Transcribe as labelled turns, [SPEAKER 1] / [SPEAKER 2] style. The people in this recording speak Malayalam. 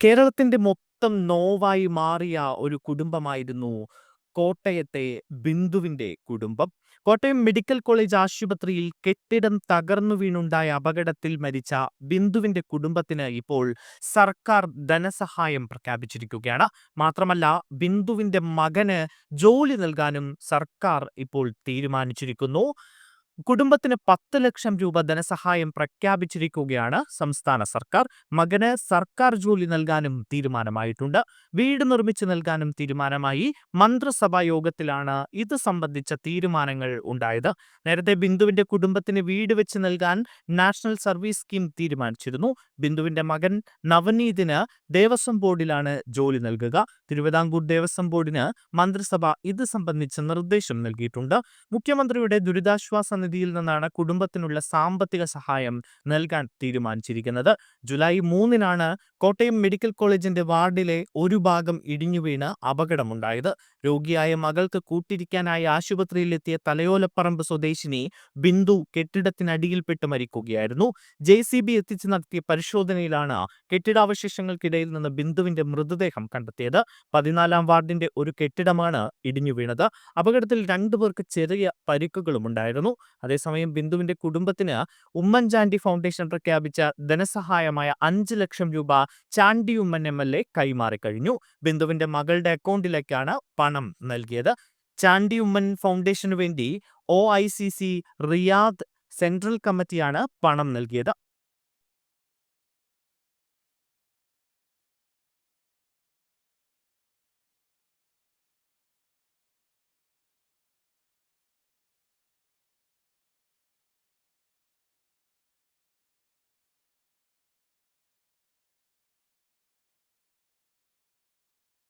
[SPEAKER 1] കേരളത്തിന്റെ മൊത്തം നോവായി മാറിയ ഒരു കുടുംബമായിരുന്നു കോട്ടയത്തെ ബിന്ദുവിന്റെ കുടുംബം. കോട്ടയം മെഡിക്കൽ കോളേജ് ആശുപത്രിയിൽ കെട്ടിടം തകർന്നു വീണുണ്ടായ അപകടത്തിൽ മരിച്ച ബിന്ദുവിന്റെ കുടുംബത്തിന് ഇപ്പോൾ സർക്കാർ ധനസഹായം പ്രഖ്യാപിച്ചിരിക്കുകയാണ്. മാത്രമല്ല, ബിന്ദുവിന്റെ മകന് ജോലി നൽകാനും സർക്കാർ ഇപ്പോൾ തീരുമാനിച്ചിരിക്കുന്നു. കുടുംബത്തിന് 10 ലക്ഷം രൂപ ധനസഹായം പ്രഖ്യാപിച്ചിരിക്കുകയാണ് സംസ്ഥാന സർക്കാർ. മകന് സർക്കാർ ജോലി നൽകാനും തീരുമാനമായിട്ടുണ്ട്. വീട് നിർമ്മിച്ചു നൽകാനും തീരുമാനമായി. മന്ത്രിസഭാ യോഗത്തിലാണ് ഇത് സംബന്ധിച്ച തീരുമാനങ്ങൾ ഉണ്ടായത്. നേരത്തെ ബിന്ദുവിന്റെ കുടുംബത്തിന് വീട് വെച്ച് നൽകാൻ നാഷണൽ സർവീസ് സ്കീം തീരുമാനിച്ചിരുന്നു. ബിന്ദുവിന്റെ മകൻ നവനീതിന് ദേവസ്വം ബോർഡിലാണ് ജോലി നൽകുക. തിരുവിതാംകൂർ ദേവസ്വം ബോർഡിന് മന്ത്രിസഭ ഇത് സംബന്ധിച്ച നിർദ്ദേശം നൽകിയിട്ടുണ്ട്. മുഖ്യമന്ത്രിയുടെ ദുരിതാശ്വാസ നിധിയിൽ നിന്നാണ് കുടുംബത്തിനുള്ള സാമ്പത്തിക സഹായം നൽകാൻ തീരുമാനിച്ചിരിക്കുന്നത്. ജൂലൈ 3-നാണ് കോട്ടയം മെഡിക്കൽ കോളേജിന്റെ വാർഡിലെ ഒരു ഭാഗം ഇടിഞ്ഞു വീണ് അപകടമുണ്ടായത്. രോഗിയായ മകൾക്ക് കൂട്ടിരിക്കാനായി ആശുപത്രിയിലെത്തിയ തലയോലപ്പറമ്പ് സ്വദേശിനി ബിന്ദു കെട്ടിടത്തിനടിയിൽപ്പെട്ട് മരിക്കുകയായിരുന്നു. JCB എത്തിച്ച് നടത്തിയ പരിശോധനയിലാണ് കെട്ടിടാവശേഷങ്ങൾക്കിടയിൽ നിന്ന് ബിന്ദുവിന്റെ മൃതദേഹം കണ്ടെത്തിയത്. 14-ാം വാർഡിന്റെ ഒരു കെട്ടിടമാണ് ഇടിഞ്ഞു വീണത്. അപകടത്തിൽ 2 പേർക്ക് ചെറിയ പരിക്കുകളും ഉണ്ടായിരുന്നു. അതേസമയം ബിന്ദുവിന്റെ കുടുംബത്തിന് ഉമ്മൻചാണ്ടി ഫൗണ്ടേഷൻ പ്രഖ്യാപിച്ച ധനസഹായമായ 5 ലക്ഷം രൂപ ചാണ്ടി ഉമ്മൻ MLA കൈമാറിക്കഴിഞ്ഞു. ബിന്ദുവിന്റെ മകളുടെ അക്കൗണ്ടിലേക്കാണ് പണം നൽകിയത്. ചാണ്ടി ഉമ്മൻ ഫൗണ്ടേഷനു വേണ്ടി OICC റിയാദ് സെൻട്രൽ കമ്മിറ്റിയാണ് പണം നൽകിയത്.